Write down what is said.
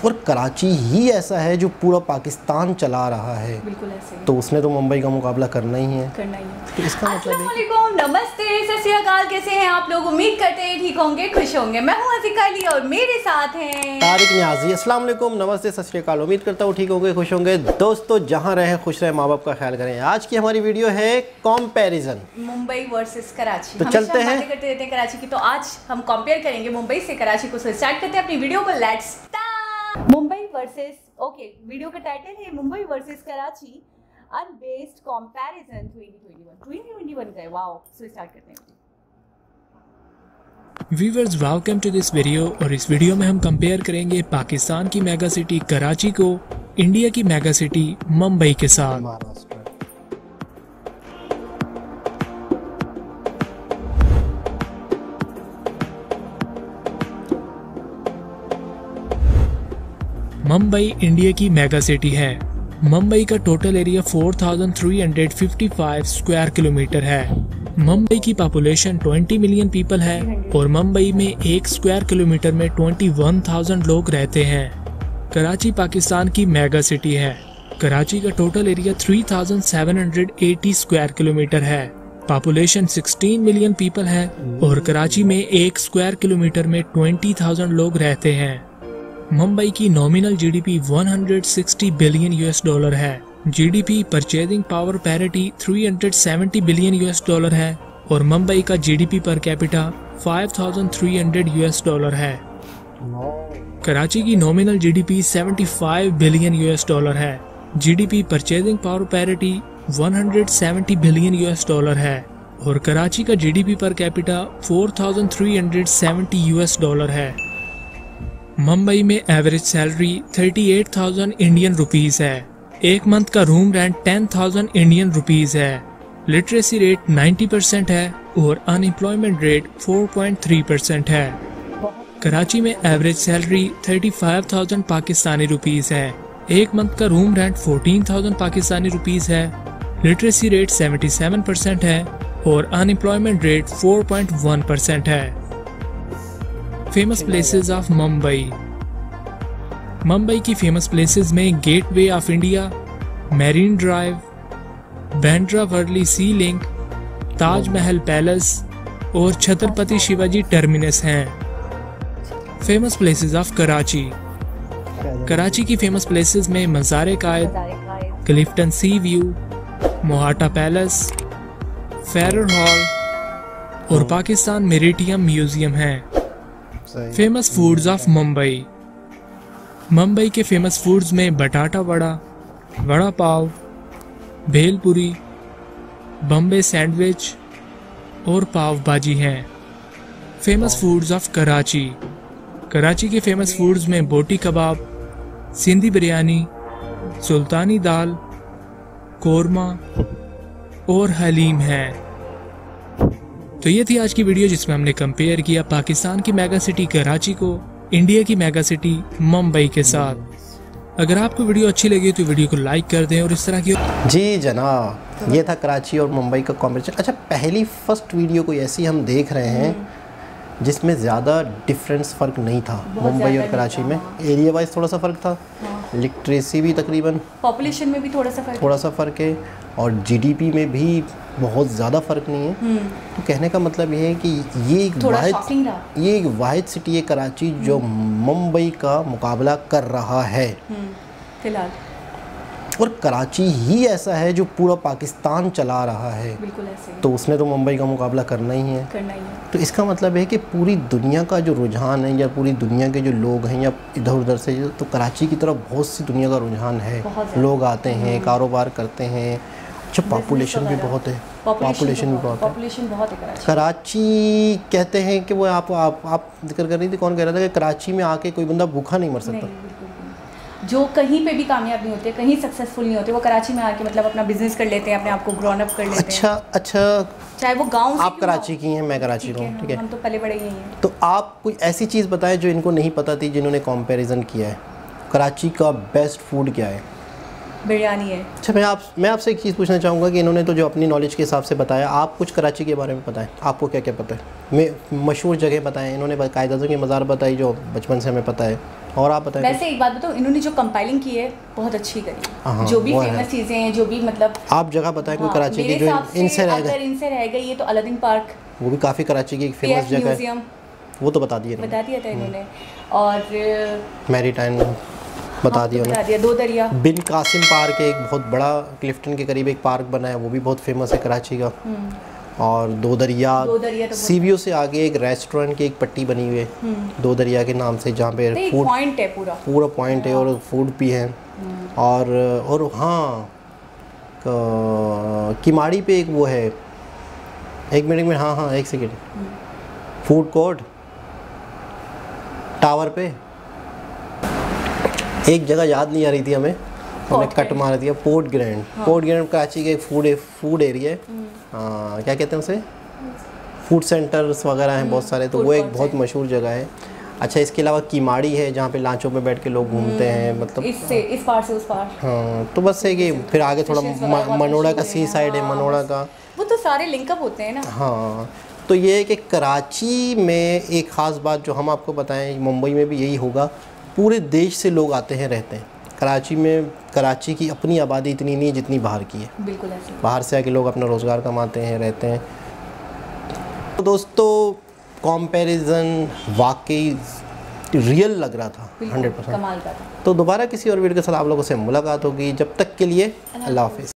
और कराची ही ऐसा है जो पूरा पाकिस्तान चला रहा है। बिल्कुल ऐसे ही। तो उसने तो मुंबई का मुकाबला करना ही है। तो इसका मतलब है अस्सलामुअलैकुम, नमस्ते, सत श्री अकाल। कैसे हैं आप लोग? उम्मीद करते हैं ठीक होंगे, खुश होंगे। मैं हूं अज़ीका अली और मेरे साथ हैं तारिक नियाजी। अस्सलामुअलैकुम, नमस्ते, सत श्री अकाल। उम्मीद करता हूँ ठीक होंगे, खुश होंगे। दोस्तों जहाँ रहें खुश रहें, माँ बाप का ख्याल करें। आज की हमारी वीडियो है कंपैरिजन मुंबई वर्सेस कराची। तो चलते हैं करते रहते हैं कराची की, तो आज हम कंपेयर करेंगे मुंबई से कराची को। स्टार्ट करते हैं अपनी वीडियो को। Let's start. Mumbai versus, okay, video का टाइटल है Mumbai versus Karachi unbiased comparison 2021 का है। वाओ। सो स्टार्ट करते हैं। Viewers, welcome to this video. और इस वीडियो में हम कंपेयर करेंगे पाकिस्तान की मेगा सिटी कराची को इंडिया की मेगा सिटी मुंबई के साथ। महाराष्ट्र। मुंबई इंडिया की मेगा सिटी है। मुंबई का टोटल एरिया 4355 स्क्वायर किलोमीटर है। मुंबई की पॉपुलेशन 20 मिलियन पीपल है और मुंबई में 1 स्क्वायर किलोमीटर में 21,000 लोग रहते हैं। कराची पाकिस्तान की मेगा सिटी है। कराची का टोटल एरिया 3780 स्क्वायर किलोमीटर है। पॉपुलेशन 16 मिलियन पीपल है और कराची में 1 स्क्वायर किलोमीटर में 20,000 लोग रहते हैं। मुंबई की नॉमिनल जीडीपी 160 बिलियन $US है। GDP purchasing power parity 370 billion $US है और मुंबई का जीडीपी पर कैपिटा 5300 $US है। कराची की नॉमिनल जीडीपी 75 बिलियन $US है। GDP purchasing power parity 170 billion $US है और कराची का जीडीपी पर कैपिटा 4370 $US है। मुंबई में एवरेज सैलरी 38,000 इंडियन रुपीस है। एक मंथ का रूम रेंट 10,000 इंडियन रुपीस है। लिटरेसी रेट 90% है और अनएम्प्लॉयमेंट रेट 4.3% है। कराची में एवरेज सैलरी 35,000 पाकिस्तानी रुपीस है। एक मंथ का रूम रेंट 14,000 पाकिस्तानी रुपीस है। लिटरेसी रेट 77% है और अनएम्प्लॉयमेंट रेट 4.1% है। Famous places of Mumbai. Mumbai की फेमस प्लेसेस में gateway of India, Marine Drive, Bandra Worli Sea Link, Taj Mahal Palace और छत्रपति शिवाजी टर्मिनस हैं। Famous places of Karachi. Karachi की फेमस प्लेसेस में Mazar Quaid, Clifton Sea View, Mohatta Palace, Frere Hall और पाकिस्तान मेरिटियम म्यूजियम हैं। Famous foods of Mumbai. Mumbai के फेमस फूड्स में बटाटा वड़ा, वड़ा पाव, भेलपुरी, बम्बे सैंडविच और पाव भाजी हैं। Famous foods of Karachi. Karachi के फेमस फूड्स में बोटी कबाब, सिंधी बिरयानी, सुल्तानी दाल, कोरमा और हलीम है। तो ये थी आज की वीडियो जिसमें हमने कंपेयर किया पाकिस्तान की मेगा सिटी कराची को इंडिया की मेगा सिटी मुंबई के साथ। अगर आपको वीडियो अच्छी लगी तो वीडियो को लाइक कर दें और इस तरह की। जी जनाब, ये था कराची और मुंबई का कॉम्पिटिशन। अच्छा, पहली फर्स्ट वीडियो कोई ऐसी हम देख रहे हैं जिसमें ज़्यादा डिफरेंस फ़र्क नहीं था। मुंबई और कराची में एरिया वाइज थोड़ा सा फ़र्क था, लिटरेसी भी तकरीबन, पॉपुलेशन में भी थोड़ा सा फ़र्क है और जीडीपी में भी बहुत ज़्यादा फ़र्क नहीं है। तो कहने का मतलब ये है कि ये एक वाहिद सिटी है कराची जो मुंबई का मुकाबला कर रहा है फिलहाल। और कराची ही ऐसा है जो पूरा पाकिस्तान चला रहा है। बिल्कुल ऐसे ही। तो उसने तो मुंबई का मुकाबला करना ही है। तो इसका मतलब है कि पूरी दुनिया का जो रुझान है या पूरी दुनिया के जो लोग हैं या इधर उधर से, तो कराची की तरफ बहुत सी दुनिया का रुझान है। लोग आते हैं, कारोबार करते हैं। अच्छा, पॉपुलेशन भी बहुत है। पॉपुलेशन बहुत है कराची। कहते हैं कि वो आप जिक्र कर रही थी, कौन कह रहा था कि कराची में आके कोई बंदा भूखा नहीं मर सकता। जो कहीं पे भी कामयाब नहीं होते, कहीं सक्सेसफुल नहीं होते, वो कराची में आके मतलब अपना बिजनेस कर लेते हैं, अपने आप को ग्रोन अप कर लेते हैं। अच्छा, चाहे वो गांव से। आप कराची की हैं, मैं कराची का हूँ, ठीक है। हम तो पले बड़े ही हैं। तो आप कोई ऐसी चीज़ बताएं जो इनको नहीं पता थी, जिन्होंने कंपैरिजन किया है। कराची का बेस्ट फूड क्या है? बिरयानी है। अच्छा, मैं आपसे एक चीज़ पूछना चाहूँगा कि इन्होंने तो जो अपनी नॉलेज के हिसाब से बताया, आप कुछ कराची के बारे में बताएं, आपको क्या क्या पता है? मैं मशहूर जगह बताएं। इन्होंने कायदा की मज़ार बताई जो बचपन से हमें पता है, और आप बताएं। वैसे एक बात बताओ, इन्होंने जो कंपाइलिंग की है बहुत अच्छी करी, जो भी फेमस चीज़ें हैं, जो भी मतलब आप जगह बताएं कोई कराची की जो इनसे रह गई। अगर इनसे रह गई है तो अलादीन पार्क, वो भी काफ़ी कराची की एक फेमस जगह है, वो तो बता दिया था इन्होंने। और मैरीटाइम बता दिया, दो दरिया, बिन कासिम पार्क है, एक बहुत बड़ा क्लिफ्टन के करीब एक पार्क बना है, वो भी बहुत फेमस है कराची का। और दो दरिया तो सीवीओ से आगे एक रेस्टोरेंट की एक पट्टी बनी हुई है दो दरिया के नाम से, जहाँ पे फूड पॉइंट है, पूरा पॉइंट है और फूड भी है। और हाँ, किमाड़ी पे एक वो है, एक मिनट में, हाँ एक सेकेंड, फूड कोर्ट टावर पे एक जगह याद नहीं आ रही थी हमें, हमने कट मार दिया। Port grand, port grand Karachi के एक फूड एरिया है, क्या कहते हैं उसे, फूड सेंटर्स वगैरह हैं बहुत सारे, तो वो एक बहुत मशहूर जगह है। अच्छा, इसके अलावा किमाड़ी है जहाँ पे लांचों में बैठ के लोग घूमते हैं, मतलब इस पार से उस पार। हाँ, तो बस है कि फिर आगे थोड़ा मनोड़ा का सी साइड है, मनोड़ा का, वो तो सारे लिंकअप होते हैं ना। हाँ, तो ये है कि कराची में एक ख़ास बात जो हम आपको बताएं, मुंबई में भी यही होगा, पूरे देश से लोग आते हैं रहते हैं कराची में। कराची की अपनी आबादी इतनी नहीं है जितनी बाहर की है, बिल्कुल ऐसे बाहर से आके लोग अपना रोज़गार कमाते हैं, रहते हैं। तो दोस्तों, कंपैरिजन वाकई रियल लग रहा था, 100% कमाल का था। तो दोबारा किसी और वीडियो के साथ आप लोगों से मुलाकात होगी, जब तक के लिए अल्लाह हाफिज़।